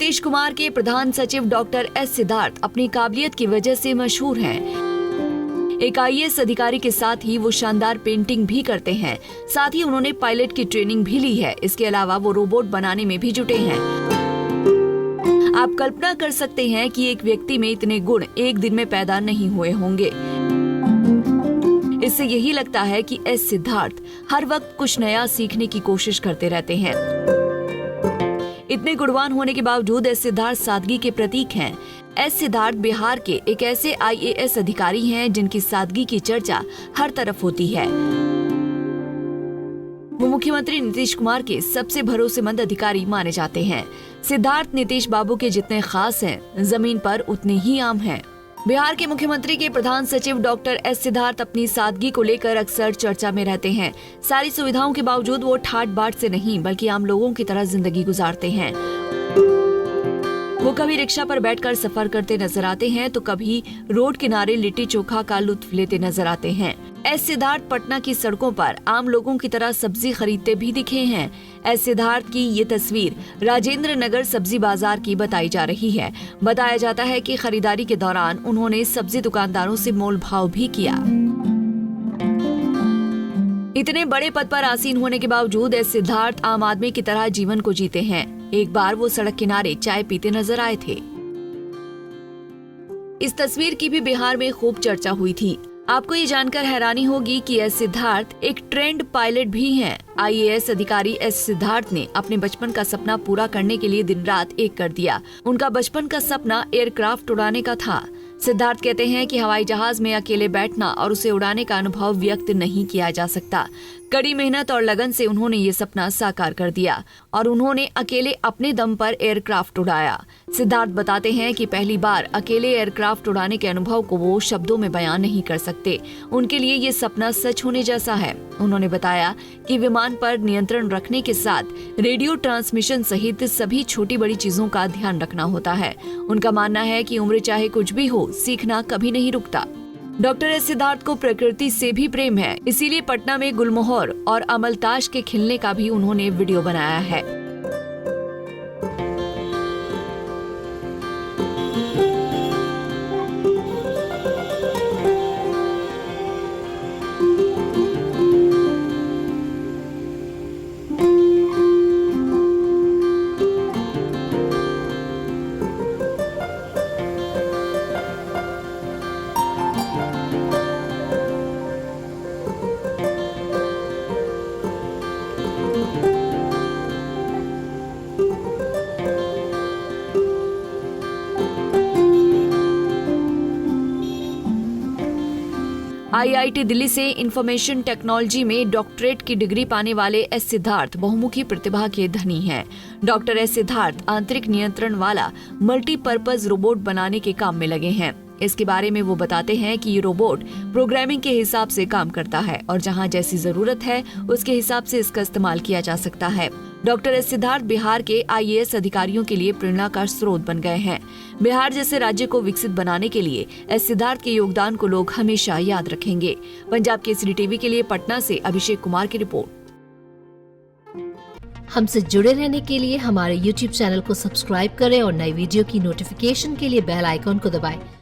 नीतीश कुमार के प्रधान सचिव doctor S Siddharth अपनी काबिलियत की वजह से मशहूर हैं। एक IAS अधिकारी के साथ ही वो शानदार पेंटिंग भी करते हैं। साथ ही उन्होंने पायलट की ट्रेनिंग भी ली है। इसके अलावा वो रोबोट बनाने में भी जुटे हैं। आप कल्पना कर सकते हैं कि एक व्यक्ति में इतने गुण एक दिन में पैदा नहीं हुए होंगे। इससे यही लगता है कि एस सिद्धार्थ हर वक्त कुछ नया सीखने की कोशिश करते रहते हैं। इतने गुणवान होने के बावजूद एस सिद्धार्थ सादगी के प्रतीक हैं। एस सिद्धार्थ बिहार के एक ऐसे IAS अधिकारी हैं जिनकी सादगी की चर्चा हर तरफ होती है। वो मुख्यमंत्री नीतीश कुमार के सबसे भरोसेमंद अधिकारी माने जाते हैं। सिद्धार्थ नीतीश बाबू के जितने खास हैं, जमीन पर उतने ही आम हैं। बिहार के मुख्यमंत्री के प्रधान सचिव डॉक्टर एस सिद्धार्थ अपनी सादगी को लेकर अक्सर चर्चा में रहते हैं। सारी सुविधाओं के बावजूद वो ठाट बाट से नहीं बल्कि आम लोगों की तरह जिंदगी गुजारते हैं। वो कभी रिक्शा पर बैठकर सफर करते नजर आते हैं तो कभी रोड किनारे लिट्टी चोखा का लुत्फ लेते नजर आते हैं। एस सिद्धार्थ पटना की सड़कों पर आम लोगों की तरह सब्जी खरीदते भी दिखे हैं। एस सिद्धार्थ की ये तस्वीर राजेंद्र नगर सब्जी बाजार की बताई जा रही है। बताया जाता है कि खरीदारी के दौरान उन्होंने सब्जी दुकानदारों से मोल भाव भी किया। इतने बड़े पद पर आसीन होने के बावजूद एस सिद्धार्थ आम आदमी की तरह जीवन को जीते हैं। एक बार वो सड़क किनारे चाय पीते नजर आए थे। इस तस्वीर की भी बिहार में खूब चर्चा हुई थी। आपको ये जानकर हैरानी होगी कि एस सिद्धार्थ एक ट्रेंड पायलट भी हैं। IAS अधिकारी एस सिद्धार्थ ने अपने बचपन का सपना पूरा करने के लिए दिन रात एक कर दिया। उनका बचपन का सपना एयरक्राफ्ट उड़ाने का था। सिद्धार्थ कहते हैं कि हवाई जहाज में अकेले बैठना और उसे उड़ाने का अनुभव व्यक्त नहीं किया जा सकता। कड़ी मेहनत और लगन से उन्होंने ये सपना साकार कर दिया और उन्होंने अकेले अपने दम पर एयरक्राफ्ट उड़ाया। सिद्धार्थ बताते हैं कि पहली बार अकेले एयरक्राफ्ट उड़ाने के अनुभव को वो शब्दों में बयान नहीं कर सकते। उनके लिए ये सपना सच होने जैसा है। उन्होंने बताया कि विमान पर नियंत्रण रखने के साथ रेडियो ट्रांसमिशन सहित सभी छोटी बड़ी चीजों का ध्यान रखना होता है। उनका मानना है कि उम्र चाहे कुछ भी हो, सीखना कभी नहीं रुकता। डॉक्टर एस सिद्धार्थ को प्रकृति से भी प्रेम है, इसीलिए पटना में गुलमोहर और अमलताश के खिलने का भी उन्होंने वीडियो बनाया है। IIT दिल्ली से इंफॉर्मेशन टेक्नोलॉजी में डॉक्टरेट की डिग्री पाने वाले एस सिद्धार्थ बहुमुखी प्रतिभा के धनी हैं। डॉक्टर एस सिद्धार्थ आंतरिक नियंत्रण वाला मल्टीपर्पज रोबोट बनाने के काम में लगे हैं। इसके बारे में वो बताते हैं कि ये रोबोट प्रोग्रामिंग के हिसाब से काम करता है और जहां जैसी जरूरत है उसके हिसाब से इसका इस्तेमाल किया जा सकता है। डॉक्टर एस सिद्धार्थ बिहार के IAS अधिकारियों के लिए प्रेरणा का स्रोत बन गए हैं। बिहार जैसे राज्य को विकसित बनाने के लिए एस सिद्धार्थ के योगदान को लोग हमेशा याद रखेंगे। पंजाब केसरी टीवी के लिए पटना से अभिषेक कुमार की रिपोर्ट। हमसे जुड़े रहने के लिए हमारे YouTube चैनल को सब्सक्राइब करें और नई वीडियो की नोटिफिकेशन के लिए बेल आइकॉन को दबाएं।